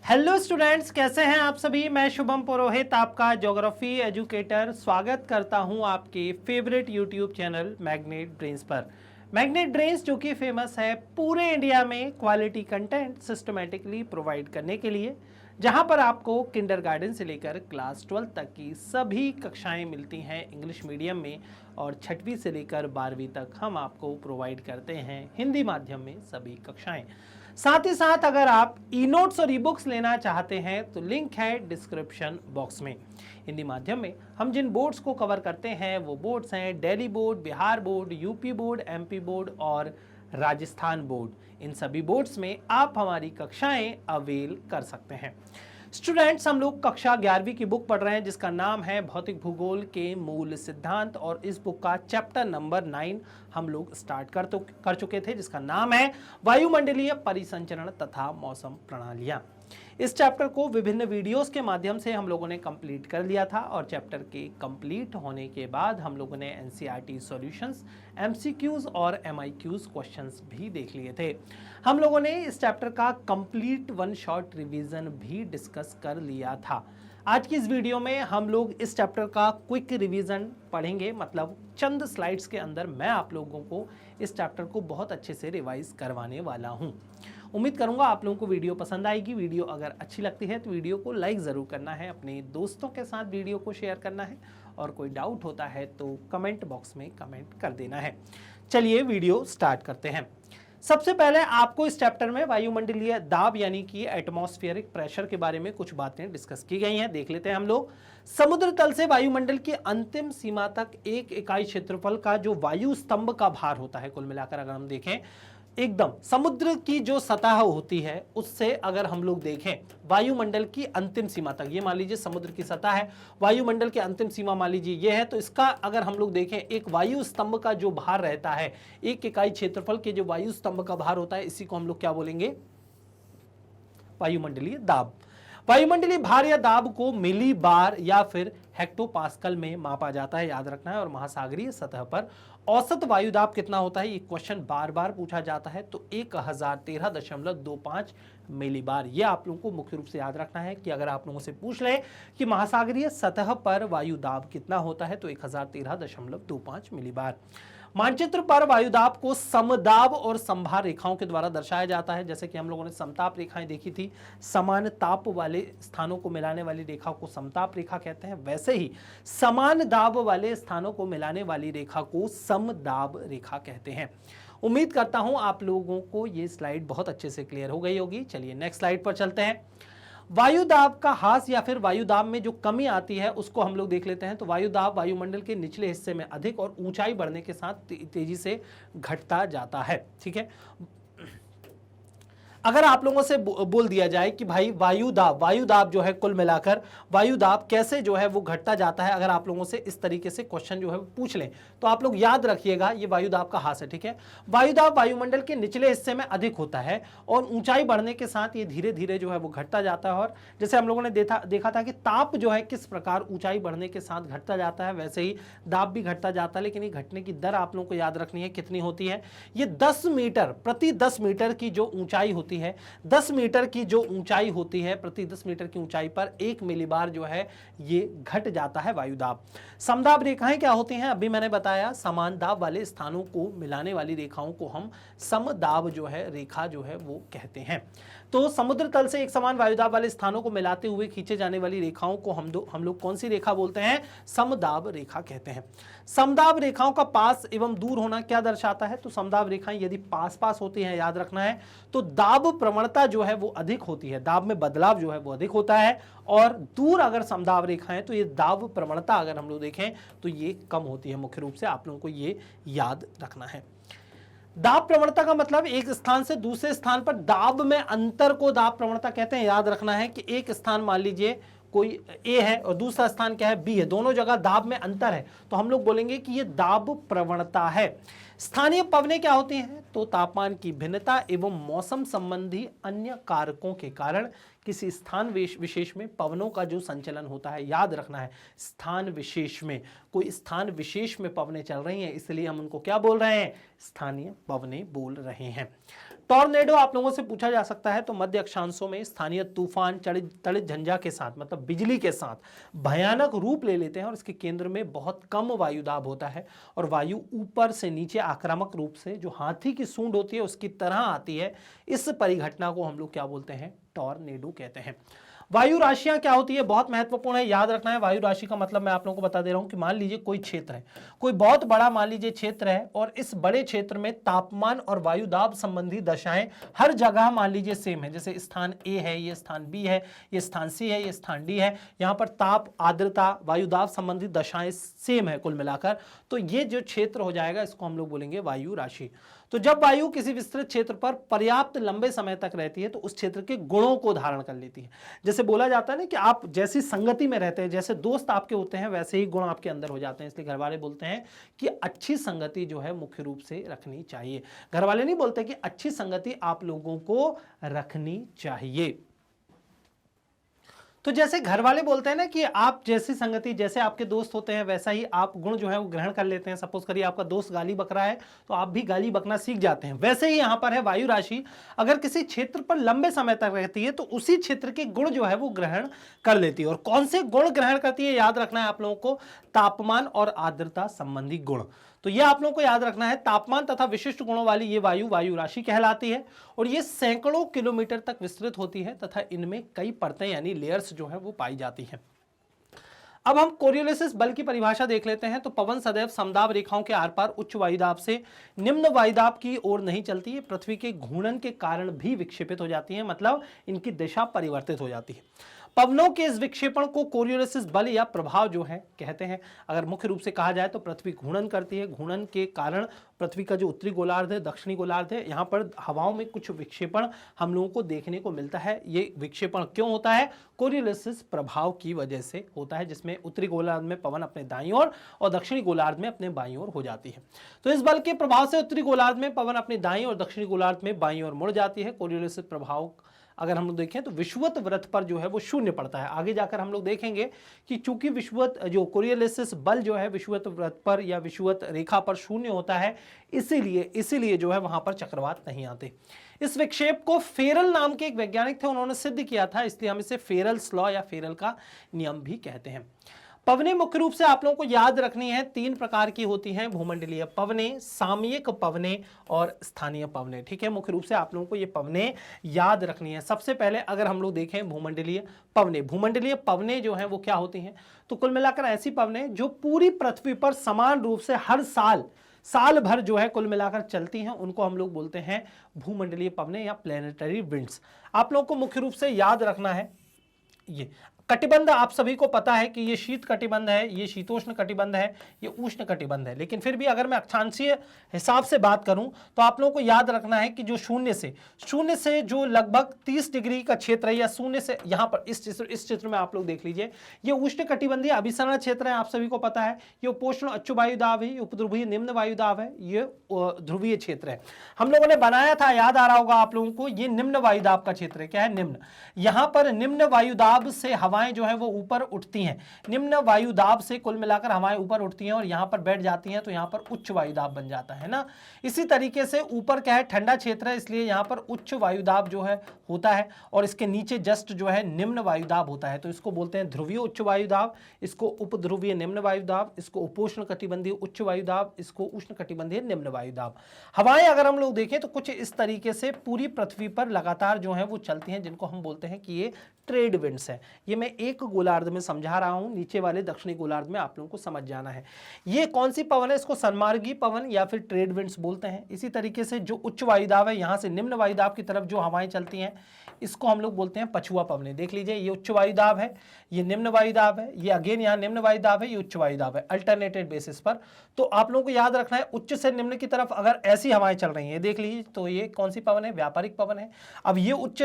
Hello students, कैसे हैं आप सभी। मैं शुभम पुरोहित, आपका ज्योग्राफी एजुकेटर, स्वागत करता हूं आपके favourite YouTube channel magnet brains पर। मैग्नेट ब्रेन्स जो कि फेमस है पूरे इंडिया में क्वालिटी कंटेंट सिस्टमेटिकली प्रोवाइड करने के लिए, जहां पर आपको किंडरगार्टन से लेकर क्लास 12 तक की सभी कक्षाएं मिलती हैं इंग्लिश मीडियम में, और 6वीं से लेकर 12वीं तक हम आपको प्रोवाइड करते हैं हिंदी माध्यम में सभी कक्षाएं। साथ ही साथ अगर आप ई नोट्स और ई बुक्स लेना चाहते हैं तो लिंक है डिस्क्रिप्शन बॉक्स में। हिंदी माध्यम में हम जिन बोर्ड्स को कवर करते हैं वो बोर्ड्स हैं Delhi board, Bihar board, UP board, MP board और राजस्थान बोर्ड। इन सभी बोर्ड्स में आप हमारी कक्षाएं अवेल कर सकते हैं। स्टूडेंट्स, हम लोग कक्षा 11वीं की बुक पढ़ रहे हैं जिसका नाम है भौतिक भूगोल के मूल सिद्धांत, और इस बुक का चैप्टर नंबर 9 हम लोग स्टार्ट कर चुके थे, जिसका नाम है वायुमंडलीय परिसंचरण तथा मौसम प्रणालियां। इस चैप्टर को विभिन्न वीडियोस के माध्यम से हम लोगों ने कंप्लीट कर लिया था, और चैप्टर के कंप्लीट होने के बाद हम लोगों ने एनसीईआरटी सॉल्यूशंस, एमसीक्यूज और एमआईक्यूज क्वेश्चंस भी देख लिए थे। हम लोगों ने इस चैप्टर का कंप्लीट वन शॉट रिवीजन भी डिस्कस कर लिया था। आज की इस वीडियो में हम लोग इस चैप्टर का क्विक रिवीजन पढ़ेंगे, मतलब चंद स्लाइड्स के अंदर मैं आप लोगों को इस चैप्टर को बहुत अच्छे से रिवाइज करवाने वाला हूं। उम्मीद करूंगा आप लोगों को वीडियो पसंद आएगी। वीडियो अगर अच्छी लगती है तो वीडियो को लाइक ज़रूर करना है, अपने दोस्तों के साथ वीडियो को शेयर करना है, और कोई डाउट होता है तो कमेंट बॉक्स में कमेंट कर देना है। चलिए वीडियो स्टार्ट करते हैं। सबसे पहले आपको इस चैप्टर में वायुमंडलीय दाब यानी कि एटमॉस्फेरिक प्रेशर के बारे में कुछ बातें डिस्कस की गई हैं, देख लेते हैं हम लोग। समुद्र तल से वायुमंडल की अंतिम सीमा तक एक इकाई क्षेत्रफल का जो वायु स्तंभ का भार होता है, कुल मिलाकर अगर हम देखें एकदम समुद्र की जो सतह होती है उससे अगर हम लोग देखें वायुमंडल की अंतिम सीमा तक, ये मान लीजिए समुद्र की सतह है, वायुमंडल की अंतिम सीमा मान लीजिए ये है, तो इसका अगर हम लोग देखें एक वायु स्तंभ का जो भार रहता है, एक इकाई क्षेत्रफल के जो वायु स्तंभ का भार होता है, इसी को हम लोग क्या बोलेंगे, वायुमंडलीय दाब। वायुमंडलीय भार या दाब को मिली बार या फिर हेक्टोपास्कल में मापा जाता है, याद रखना है। और महासागरीय सतह पर औसत वायु दाब कितना होता है, ये क्वेश्चन बार बार पूछा जाता है, तो 1013.25 मिलीबार। ये आप लोगों को मुख्य रूप से याद रखना है कि अगर आप लोगों से पूछ ले कि महासागरीय सतह पर वायु दाब कितना होता है तो 1013.25 मिलीबार। मानचित्र पर वायुदाब को समदाब और समभार रेखाओं के द्वारा दर्शाया जाता है। जैसे कि हम लोगों ने समताप रेखाएं देखी थी, समान ताप वाले स्थानों को मिलाने वाली रेखा को समताप रेखा कहते हैं, वैसे ही समान दाब वाले स्थानों को मिलाने वाली रेखा को समदाब रेखा कहते हैं। उम्मीद करता हूं आप लोगों को ये स्लाइड बहुत अच्छे से क्लियर हो गई होगी। चलिए नेक्स्ट स्लाइड पर चलते हैं। वायुदाब का ह्रास या फिर वायुदाब में जो कमी आती है उसको हम लोग देख लेते हैं। तो वायुदाब वायुमंडल के निचले हिस्से में अधिक और ऊंचाई बढ़ने के साथ तेजी से घटता जाता है। ठीक है, अगर आप लोगों से बोल दिया जाए कि भाई वायुदाब जो है, कुल मिलाकर वायुदाब कैसे जो है वो घटता जाता है, अगर आप लोगों से इस तरीके से क्वेश्चन जो है पूछ लें तो आप लोग याद रखिएगा ये वायुदाब का ह्रास है। ठीक है, वायुदाब वायुमंडल के निचले हिस्से में अधिक होता है और ऊंचाई बढ़ने के साथ ये धीरे धीरे जो है वो घटता जाता है। और जैसे हम लोगों ने देखा था कि ताप जो है किस प्रकार ऊंचाई बढ़ने के साथ घटता जाता है, वैसे ही दाब भी घटता जाता है। लेकिन ये घटने की दर आप लोगों को याद रखनी है कितनी होती है, ये 10 मीटर प्रति 10 मीटर की जो ऊंचाई होती है, 10 मीटर की जो ऊंचाई होती है, प्रति 10 मीटर की ऊंचाई पर 1 मिलीबार जो है ये घट जाता है वायुदाब। समदाब रेखाएं क्या होती हैं, अभी मैंने बताया, समान दाब वाले स्थानों को मिलाने वाली रेखाओं को हम समदाब जो है रेखा जो है वो कहते हैं। तो समुद्र तल से एक समान वायुदाब वाले स्थानों को मिलाते हुए खींचे जाने वाली रेखाओं को हम लोग कौन सी रेखा बोलते हैं, समदाब रेखा कहते हैं। समदाब रेखाओं का पास एवं दूर होना क्या दर्शाता है, तो समदाब रेखाएं यदि पास पास होती हैं, याद रखना है, तो दाब प्रवणता जो है वो अधिक होती है, दाब में बदलाव जो है वो अधिक होता है। और दूर अगर समदाब रेखाएं तो ये दाब प्रवणता अगर हम लोग देखें तो ये कम होती है। मुख्य रूप से आप लोगों को ये याद रखना है। दाब प्रवणता का मतलब एक स्थान से दूसरे स्थान पर दाब में अंतर को दाब प्रवणता कहते हैं। याद रखना है कि एक स्थान मान लीजिए कोई ए है और दूसरा स्थान क्या है, बी है, दोनों जगह दाब में अंतर है, तो हम लोग बोलेंगे कि ये दाब प्रवणता है। स्थानीय पवनें क्या होती हैं, तो तापमान की भिन्नता एवं मौसम संबंधी अन्य कारकों के कारण किसी स्थान विशेष में पवनों का जो संचलन होता है, याद रखना है स्थान विशेष में, कोई स्थान विशेष में पवनें चल रही हैं, इसलिए हम उनको क्या बोल रहे हैं, स्थानीय पवनें बोल रहे हैं। टॉर्नेडो आप लोगों से पूछा जा सकता है तो मध्य अक्षांशों में स्थानीय तूफान तड़ित झंझा के साथ, मतलब बिजली के साथ भयानक रूप ले लेते हैं और इसके केंद्र में बहुत कम वायुदाब होता है और वायु ऊपर से नीचे आक्रामक रूप से जो हाथी की सूंड होती है उसकी तरह आती है। इस परिघटना को हम लोग क्या बोलते हैं? टॉर्नेडो कहते हैं। वायु राशियां क्या होती है? बहुत महत्वपूर्ण है, याद रखना है। वायु राशि का मतलब मैं आप लोगों को बता दे रहा हूं कि मान लीजिए कोई क्षेत्र है, कोई बहुत बड़ा मान लीजिए क्षेत्र है और इस बड़े क्षेत्र में तापमान और वायुदाब संबंधी दशाएं हर जगह मान लीजिए सेम है। जैसे स्थान ए है, ये स्थान बी है, ये स्थान सी है, ये स्थान डी है। यहां पर ताप, आर्द्रता, वायुदाब संबंधी दशाएं सेम है कुल मिलाकर, तो ये जो क्षेत्र हो जाएगा इसको हम लोग बोलेंगे वायु राशि। तो जब वायु किसी विस्तृत क्षेत्र पर पर्याप्त लंबे समय तक रहती है तो उस क्षेत्र के गुणों को धारण कर लेती है। जैसे बोला जाता है ना कि आप जैसी संगति में रहते हैं, जैसे दोस्त आपके होते हैं, वैसे ही गुण आपके अंदर हो जाते हैं। इसलिए घर वाले बोलते हैं कि अच्छी संगति जो है मुख्य रूप से रखनी चाहिए। घर वाले नहीं बोलते कि अच्छी संगति आप लोगों को रखनी चाहिए। तो जैसे घर वाले बोलते हैं ना कि आप जैसी संगति, जैसे आपके दोस्त होते हैं वैसा ही आप गुण जो है वो ग्रहण कर लेते हैं। सपोज करिए आपका दोस्त गाली बक रहा है तो आप भी गाली बकना सीख जाते हैं। वैसे ही यहां पर है वायु राशि, अगर किसी क्षेत्र पर लंबे समय तक रहती है तो उसी क्षेत्र के गुण जो है वो ग्रहण कर लेती है। और कौन से गुण ग्रहण करती है याद रखना है आप लोगों को? तापमान और आर्द्रता संबंधी गुण। तो ये आप लोगों को याद रखना है। तापमान तथा विशिष्ट गुणों वाली ये वायु राशि कहलाती है और ये सैकड़ों किलोमीटर तक विस्तृत होती है तथा इनमें कई परतें यानी लेयर्स जो है वो पाई जाती हैं। अब हम कोरियोलिसिस बल की परिभाषा देख लेते हैं। तो पवन सदैव समदाब रेखाओं के आर पार उच्च वायुदाब से निम्न वायुदाब की ओर नहीं चलती है, पृथ्वी के घूर्णन के कारण भी विक्षेपित हो जाती है, मतलब इनकी दिशा परिवर्तित हो जाती है। पवनों के इस विक्षेपण को कोरियोलिसिस बल या प्रभाव जो है कहते हैं। अगर मुख्य रूप से कहा जाए तो पृथ्वी घूर्णन करती है, घूर्णन के कारण पृथ्वी का जो उत्तरी गोलार्ध है, दक्षिणी गोलार्ध है, यहाँ पर हवाओं में कुछ विक्षेपण हम लोगों को देखने को मिलता है। ये विक्षेपण क्यों होता है? कोरियोलिसिस प्रभाव की वजह से होता है, जिसमें उत्तरी गोलार्ध में पवन अपने दाईं ओर और दक्षिणी गोलार्ध में अपने बाईं ओर हो जाती है। तो इस बल के प्रभाव से उत्तरी गोलार्ध में पवन अपने दाईं और दक्षिणी गोलार्ध में बाईं ओर मुड़ जाती है। कोरियोलिसिस प्रभाव अगर हम लोग देखें तो विषुवत वृत्त पर जो है वो शून्य पड़ता है। आगे जाकर हम लोग देखेंगे कि चूंकि विषुवत जो कोरियोलिसिस बल जो है विषुवत वृत्त पर या विषुवत रेखा पर शून्य होता है, इसीलिए जो है वहां पर चक्रवात नहीं आते। इस विक्षेप को फेरल नाम के एक वैज्ञानिक थे, उन्होंने सिद्ध किया था, इसलिए हम इसे फेरल्स लॉ या फेरल का नियम भी कहते हैं। पवनें मुख्य रूप से आप लोगों को याद रखनी है, 3 प्रकार की होती हैं। भूमंडलीय पवनें, सामयिक पवनें और स्थानीय पवनें। ठीक है, मुख्य रूप से आप लोगों को ये पवनें याद रखनी है। सबसे पहले अगर हम लोग देखें भूमंडलीय पवनें जो हैं वो क्या होती हैं? तो कुल मिलाकर ऐसी पवनें जो पूरी पृथ्वी पर समान रूप से हर साल भर जो है कुल मिलाकर चलती हैं, उनको हम लोग बोलते हैं भूमंडलीय पवनें या प्लेनेटरी विंड्स। आप लोगों को मुख्य रूप से याद रखना है ये कटिबंध। आप सभी को पता है कि ये शीत कटिबंध है, ये शीतोष्ण कटिबंध है, ये उष्ण कटिबंध है। लेकिन फिर भी अगर मैं अक्षांशीय हिसाब से बात करूं तो आप लोगों को याद रखना है कि जो शून्य से जो लगभग 30 डिग्री का क्षेत्र है, या शून्य से यहाँ पर इस चित्र में आप लोग देख लीजिए, ये उष्ण कटिबंधीय अभिसरण क्षेत्र है। आप सभी को पता है ये उपोष्ण उच्च वायुदाब है, उपध्रुवीय निम्न वायुदाब है, ये ध्रुवीय क्षेत्र है। हम लोगों ने बनाया था, याद आ रहा होगा आप लोगों को, ये निम्न वायुदाब का क्षेत्र है। क्या है? निम्न। यहां पर निम्न वायुदाब से हवाएं जो है वो ऊपर उठती हैं। निम्न वायुदाब से कुल मिलाकर हवाएं ऊपर उठती हैं और यहां पर बैठ जाती हैं, तो यहां पर उच्च वायुदाब बन जाता है ना। इसी तरीके से ऊपर क्या है? ठंडा क्षेत्र है, इसलिए यहां पर उच्च वायुदाब जो है होता है और इसके नीचे जस्ट जो है निम्न वायुदाब होता है। तो इसको बोलते हैं ध्रुवीय उच्च वायुदाब, इसको उपध्रुवीय निम्न वायुदाब, इसको उपोष्ण कटिबंधीय उच्च वायुदाब, इसको उष्ण कटिबंधीय निम्न वायुदाब। हवाएं अगर हम लोग देखें तो कुछ इस तरीके से पूरी पृथ्वी पर लगातार जो है वो चलती हैं, जिनको हम बोलते हैं कि ये ट्रेड विंड्स है। ये मैं एक गोलार्ध में समझा रहा हूं, नीचे वाले दक्षिणी गोलार्ध में आप लोगों को समझ जाना है। ये कौन सी पवन है? इसको सन्मार्गी पवन या फिर ट्रेड विंड्स बोलते हैं। इसी तरीके से जो उच्च वायुदाब है, यहां से निम्न वायुदाब की तरफ जो हवाएं चलती हैं, इसको हम लोग बोलते हैं पछुआ पवनें। देख लीजिए, ये उच्च वायुदाब है, ये निम्न वायुदाब है, ये अगेन यहाँ निम्न वायुदाब है, ये उच्च वायुदाब है, अल्टरनेटेड बेसिस पर। तो आप लोगों को याद रखना है, उच्च से निम्न की तरफ अगर ऐसी हवाएं चल रही हैं, देख लीजिए, तो ये कौन सी पवन है? व्यापारिक पवन है। अब ये उच्च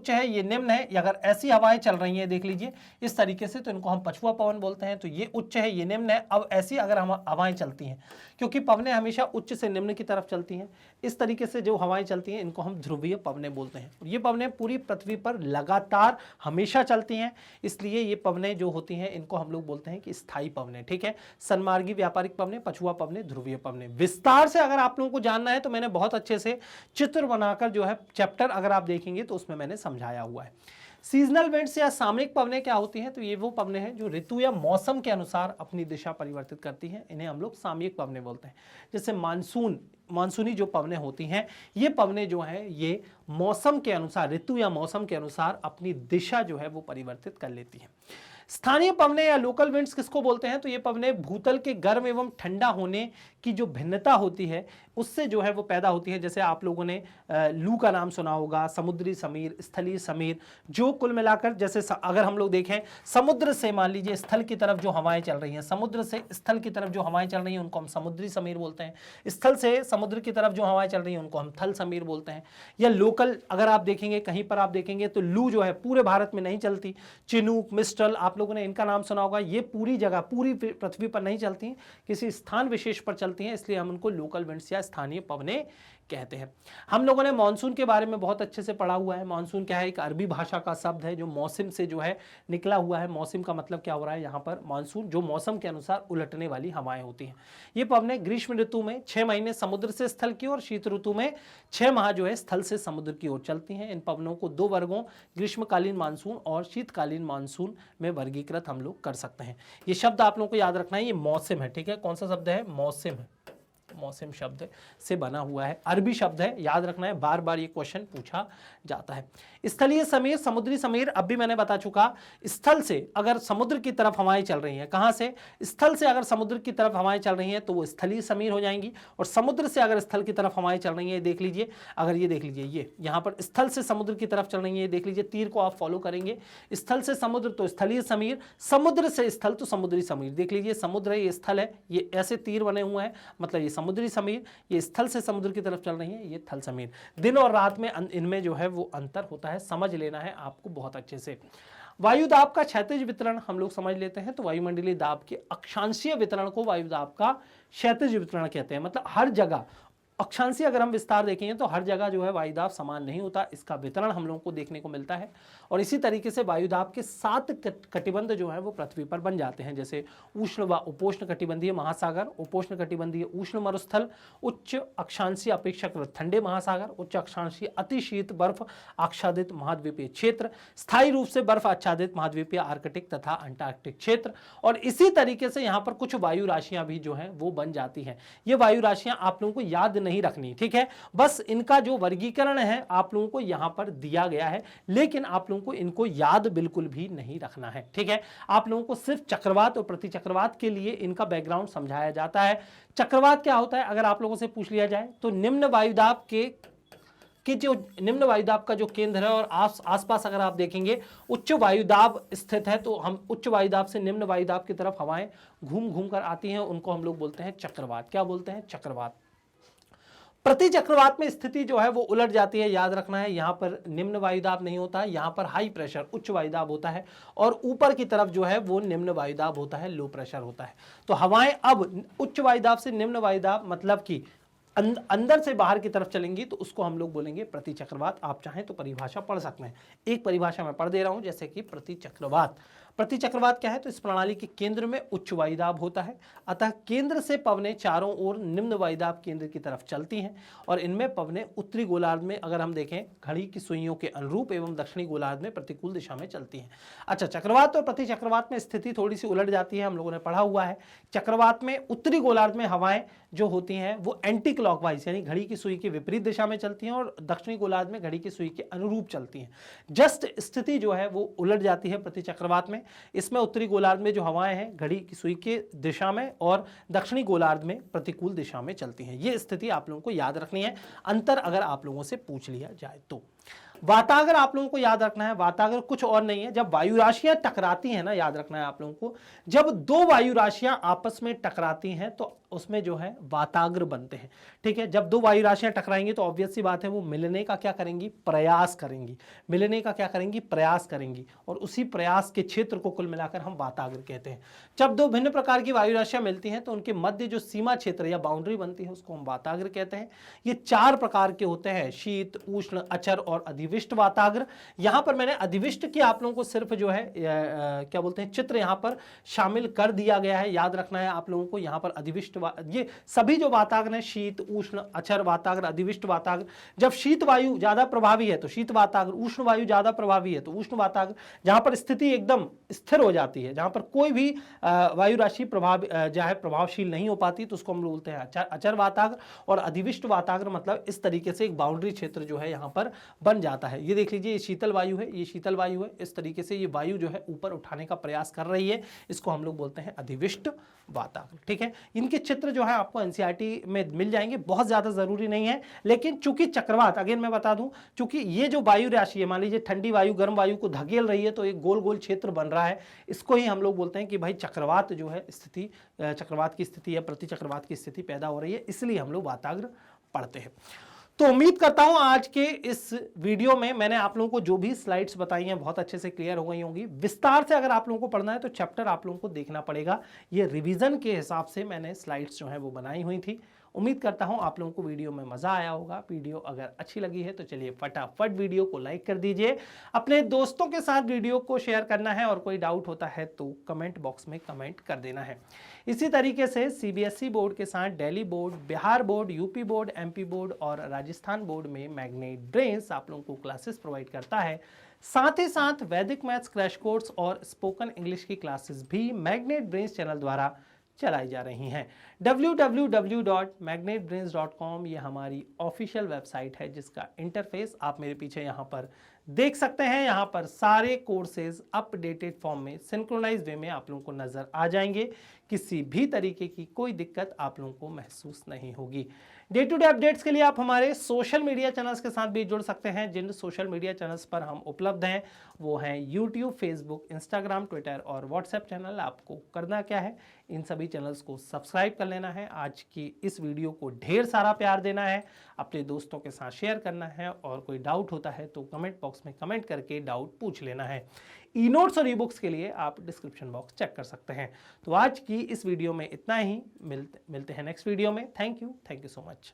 है, ये निम्न है। अगर ऐसी हवाएं चल रही हैं, है, देख लीजिए इस तरीके से, तो इनको हम पछुआ पवन बोलते हैं। तो ये उच्च है, ये निम्न है। अब ऐसी अगर हम हवाएं चलती हैं, क्योंकि पवनें हमेशा उच्च से निम्न की तरफ चलती हैं, इस तरीके से जो हवाएं चलती हैं इनको हम ध्रुवीय पवनें बोलते हैं। ये पवनें पूरी पृथ्वी पर लगातार हमेशा चलती हैं, इसलिए ये पवनें जो होती हैं इनको हम लोग बोलते हैं कि स्थायी पवनें। ठीक है, सन्मार्गी व्यापारिक पवनें, पछुआ पवनें, ध्रुवीय पवनें। विस्तार से अगर आप लोगों को जानना है तो मैंने बहुत अच्छे से चित्र बनाकर जो है चैप्टर अगर आप देखेंगे तो उसमें मैंने समझाया हुआ है। सीजनल विंड्स या सामयिक पवनें क्या होती हैं? तो ये वो पवनें हैं जो ऋतु या मौसम के अनुसार अपनी दिशा परिवर्तित करती हैं, इन्हें हम लोग सामयिक पवनें बोलते हैं। जैसे मानसूनी जो पवनें होती हैं, ये पवनें जो हैं ये मौसम के अनुसार, ऋतु या मौसम के अनुसार अपनी दिशा जो है वो परिवर्तित कर लेती हैं। स्थानीय पवनें या लोकल विंड्स किसको बोलते हैं? तो ये पवनें भूतल के गर्म एवं ठंडा होने की जो भिन्नता होती है उससे जो है वो पैदा होती है। जैसे आप लोगों ने लू का नाम सुना होगा, समुद्री समीर, स्थलीय समीर, जो कुल मिलाकर जैसे अगर हम लोग देखें समुद्र से मान लीजिए स्थल की तरफ जो हवाएं चल रही हैं, समुद्र से स्थल की तरफ जो हवाएं चल रही हैं उनको हम समुद्री समीर बोलते हैं। स्थल से समुद्र की तरफ जो हवाएं चल रही हैं उनको हम थल समीर बोलते हैं। या लोकल अगर आप देखेंगे, कहीं पर आप देखेंगे तो लू जो है पूरे भारत में नहीं चलती। चिनूक, मिस्ट्रल, आप लोगों ने इनका नाम सुना होगा, ये पूरी जगह पूरी पृथ्वी पर नहीं चलती, किसी स्थान विशेष पर चलती हैं, इसलिए हम उनको लोकल विंड्स या स्थानीय पवनें कहते हैं। हम लोगों ने मानसून के बारे में बहुत अच्छे से पढ़ा हुआ है। मानसून क्या है? एक अरबी भाषा का शब्द है जो मौसम से जो है निकला हुआ है। मौसम का मतलब क्या हो रहा है यहाँ पर? मानसून, जो मौसम के अनुसार उलटने वाली हवाएं होती हैं। ये पवनें ग्रीष्म ऋतु में 6 महीने समुद्र से स्थल की ओर, शीत ऋतु में 6 माह जो है स्थल से समुद्र की ओर चलती हैं। इन पवनों को 2 वर्गों, ग्रीष्मकालीन मानसून और शीतकालीन मानसून में वर्गीकृत हम लोग कर सकते हैं। ये शब्द आप लोगों को याद रखना है, ये मौसम है। ठीक है, कौन सा शब्द है? मौसम है। मौसम शब्द से बना हुआ है, अरबी शब्द है, याद रखना है, बार बार ये क्वेश्चन पूछा जाता है। स्थलीय समीर, समुद्री समीर, अब भी मैंने बता चुका। स्थल से अगर समुद्र की तरफ हवाएं चल रही हैं, कहां से? स्थल से अगर समुद्र की तरफ हवाएं चल रही हैं तो वो स्थलीय समीर हो जाएंगी। और समुद्र से अगर स्थल की तरफ हवाएं चल रही हैं, देख लीजिए, अगर ये देख लीजिए, ये यहां पर स्थल से समुद्र की तरफ चल रही है, देख लीजिए, तीर को आप फॉलो करेंगे, स्थल से समुद्र तो स्थलीय समीर, समुद्र से स्थल तो समुद्री समीर। देख लीजिए, समुद्र है, ये स्थल है, ये ऐसे तीर बने हुए हैं, मतलब ये समुद्री समीर, ये स्थल से समुद्र की तरफ चल रही है, ये थल समीर। दिन और रात में इनमें जो है वो अंतर होता है, समझ लेना है आपको बहुत अच्छे से। वायु दाब का क्षैतिज वितरण हम लोग समझ लेते हैं। तो वायुमंडलीय दाब के अक्षांशीय वितरण को वायु दाब का क्षैतिज वितरण कहते हैं। मतलब हर जगह अक्षांशीय अगर हम विस्तार देखेंगे तो हर जगह जो है वायुदाब समान नहीं होता, इसका वितरण हम लोगों को देखने को मिलता है। और इसी तरीके से वायुदाब के 7 कटिबंध जो है वो पृथ्वी पर बन जाते हैं, जैसे उष्ण व उपोष्ण कटिबंधीय महासागर, उपोष्ण कटिबंधीय उष्ण मरुस्थल, उच्च अक्षांशीय अपेक्षाकृत ठंडे महासागर, उच्च अक्षांशीय अति शीत बर्फ आच्छादित महाद्वीपीय क्षेत्र, स्थायी रूप से बर्फ आच्छादित महाद्वीपीय आर्कटिक तथा अंटार्कटिक क्षेत्र। और इसी तरीके से यहाँ पर कुछ वायु राशियां भी जो है वो बन जाती हैं। ये वायु राशियां आप लोगों को याद नहीं रखनी, ठीक है, बस इनका जो वर्गीकरण है आप लोगों को यहां पर दिया गया है, लेकिन आप लोगों को इनको याद बिल्कुल भी नहीं रखना है। ठीक है, आप लोगों को सिर्फ चक्रवात और प्रतिचक्रवात के लिए इनका बैकग्राउंड समझाया जाता है। चक्रवात क्या होता है अगर आप लोगों से पूछ लिया जाए तो निम्न वायुदाब कि जो निम्न वायुदाब का जो केंद्र है और आसपास अगर आप देखेंगे उच्च वायुदाब स्थित है, तो हम उच्च वायुदाब से निम्न वायुदाब की तरफ हवाएं घूम घूम कर आती हैं, उनको हम लोग बोलते हैं चक्रवात। क्या बोलते हैं? चक्रवात। प्रति चक्रवात में स्थिति जो है वो उलट जाती है, याद रखना है, यहां पर निम्न वायुदाब नहीं होता है, यहां पर हाई प्रेशर उच्च वायुदाब होता है, और ऊपर की तरफ जो है वो निम्न वायुदाब होता है, लो प्रेशर होता है। तो हवाएं अब उच्च वायुदाब से निम्न वायुदाब मतलब कि अंदर से बाहर की तरफ चलेंगी, तो उसको हम लोग बोलेंगे प्रति चक्रवात। आप चाहें तो परिभाषा पढ़ सकते हैं, एक परिभाषा मैं पढ़ दे रहा हूं, जैसे कि प्रति चक्रवात। प्रति चक्रवात क्या है? तो इस प्रणाली के केंद्र में उच्च वायुदाब होता है, अतः केंद्र से पवनें चारों ओर निम्न वायुदाब केंद्र की तरफ चलती हैं, और इनमें पवनें उत्तरी गोलार्ध में अगर हम देखें घड़ी की सुइयों के अनुरूप एवं दक्षिणी गोलार्ध में प्रतिकूल दिशा में चलती हैं। अच्छा, चक्रवात और प्रति चक्रवात में स्थिति थोड़ी सी उलट जाती है, हम लोगों ने पढ़ा हुआ है। चक्रवात में उत्तरी गोलार्ध में हवाएं जो होती हैं वो एंटी क्लॉकवाइज यानी घड़ी की सुई की विपरीत दिशा में चलती हैं, और दक्षिणी गोलार्ध में घड़ी की सुई के अनुरूप चलती हैं। जस्ट स्थिति जो है वो उलट जाती है प्रति चक्रवात में। इसमें उत्तरी गोलार्ध में जो हवाएं हैं घड़ी की सुई के दिशा में, और दक्षिणी गोलार्ध में प्रतिकूल दिशा में चलती हैं। ये स्थिति आप लोगों को याद रखनी है, अंतर अगर आप लोगों से पूछ लिया जाए तो। वातागर आप लोगों को याद रखना है, वातागर कुछ और नहीं है। जब वायु राशियां टकराती हैं ना, याद रखना है आप लोगों को, जब दो वायु राशियां आपस में टकराती हैं तो उसमें जो है वाताग्र बनते हैं। ठीक है, जब दो वायु राशियां टकराएंगी तो ऑब्वियस सी बात है वो मिलने का क्या करेंगी, प्रयास करेंगी, मिलने का क्या करेंगी, प्रयास करेंगी, और उसी प्रयास के क्षेत्र को कुल मिलाकर हम वाताग्र कहते हैं। जब दो भिन्न प्रकार की वायु राशियां मिलती हैं तो उनके मध्य जो सीमा क्षेत्र या बाउंड्री बनती है उसको हम वाताग्र कहते हैं। ये 4 प्रकार के होते हैं, शीत, उष्ण, अचर और अधिविष्ट वाताग्र। यहां पर मैंने अधिविष्ट की आप लोगों को सिर्फ जो है क्या बोलते हैं, चित्र यहां पर शामिल कर दिया गया है। याद रखना है आप लोगों को, यहां पर अधिविष्ट, ये सभी जो वाताग्र हैं, शीत, उष्ण, अचर वाताग्र, अधिविष्ट वाताग्र, जब शीत वायु ज्यादा प्रभावी है तो शीत वाताग्र, उष्ण वायु ज्यादा प्रभावी है तो उष्ण वाताग्र, जहां पर स्थिति एकदम स्थिर हो जाती है, जहां पर कोई भी वायु राशि प्रभावशील नहीं हो पाती तो उसको हम बोलते हैं अचर वाताग्र। और अधिविष्ट वाताग्र मतलब इस तरीके से एक बाउंड्री क्षेत्र जो है यहां पर बन जाता है। ये देख लीजिए, ये शीतल वायु है, ये शीतल वायु है, इस तरीके से ये वायु जो है ऊपर उठाने का प्रयास कर रही है, इसको हम लोग बोलते हैं अधिविष्ट वाताग्र। ठीक है, इनके चित्र जो है आपको एनसीईआरटी में मिल जाएंगे, बहुत ज्यादा जरूरी नहीं है, लेकिन चूंकि चक्रवात, अगेन मैं बता दूं, चूंकि ये जो वायु राशि है, मान लीजिए ठंडी वायु गर्म वायु को धकेल रही है तो एक गोल गोल क्षेत्र बन रहा है, इसको ही हम लोग बोलते हैं कि भाई चक्रवात जो है स्थिति, चक्रवात की स्थिति या प्रति चक्रवात की स्थिति पैदा हो रही है, इसलिए हम लोग वाताग्र पढ़ते हैं। तो उम्मीद करता हूं आज के इस वीडियो में मैंने आप लोगों को जो भी स्लाइड्स बताई हैं बहुत अच्छे से क्लियर हो गई होंगी। विस्तार से अगर आप लोगों को पढ़ना है तो चैप्टर आप लोगों को देखना पड़ेगा, ये रिवीजन के हिसाब से मैंने स्लाइड्स जो है वो बनाई हुई थी। उम्मीद करता हूं आप लोगों को वीडियो में मजा आया होगा। वीडियो अगर अच्छी लगी है तो चलिए फटाफट वीडियो को लाइक कर दीजिए, अपने दोस्तों के साथ वीडियो को शेयर करना है, और कोई डाउट होता है तो कमेंट बॉक्स में कमेंट कर देना है। इसी तरीके से सीबीएसई बोर्ड के साथ Delhi board, Bihar board, UP board, MP board और राजस्थान बोर्ड में मैग्नेट ब्रेन्स आप लोगों को क्लासेस प्रोवाइड करता है। साथ ही साथ वैदिक मैथ्स क्रैश कोर्स और स्पोकन इंग्लिश की क्लासेस भी मैग्नेट ब्रेन्स चैनल द्वारा चलाई जा रही हैं। www.magnetbrains.com ये हमारी ऑफिशियल वेबसाइट है, जिसका इंटरफेस आप मेरे पीछे यहाँ पर देख सकते हैं। यहाँ पर सारे कोर्सेज अपडेटेड फॉर्म में सिंक्रोनाइज वे में आप लोगों को नजर आ जाएंगे। किसी भी तरीके की कोई दिक्कत आप लोगों को महसूस नहीं होगी। डे टू डे अपडेट्स के लिए आप हमारे सोशल मीडिया चैनल्स के साथ भी जुड़ सकते हैं। जिन सोशल मीडिया चैनल्स पर हम उपलब्ध हैं वो हैं यूट्यूब, फेसबुक, इंस्टाग्राम, ट्विटर और व्हाट्सएप चैनल। आपको करना क्या है, इन सभी चैनल्स को सब्सक्राइब कर लेना है, आज की इस वीडियो को ढेर सारा प्यार देना है, अपने दोस्तों के साथ शेयर करना है, और कोई डाउट होता है तो कमेंट बॉक्स में कमेंट करके डाउट पूछ लेना है। ई नोट्स और ई बुक्स के लिए आप डिस्क्रिप्शन बॉक्स चेक कर सकते हैं। तो आज की इस वीडियो में इतना ही, मिलते हैं नेक्स्ट वीडियो में। Thank you so much.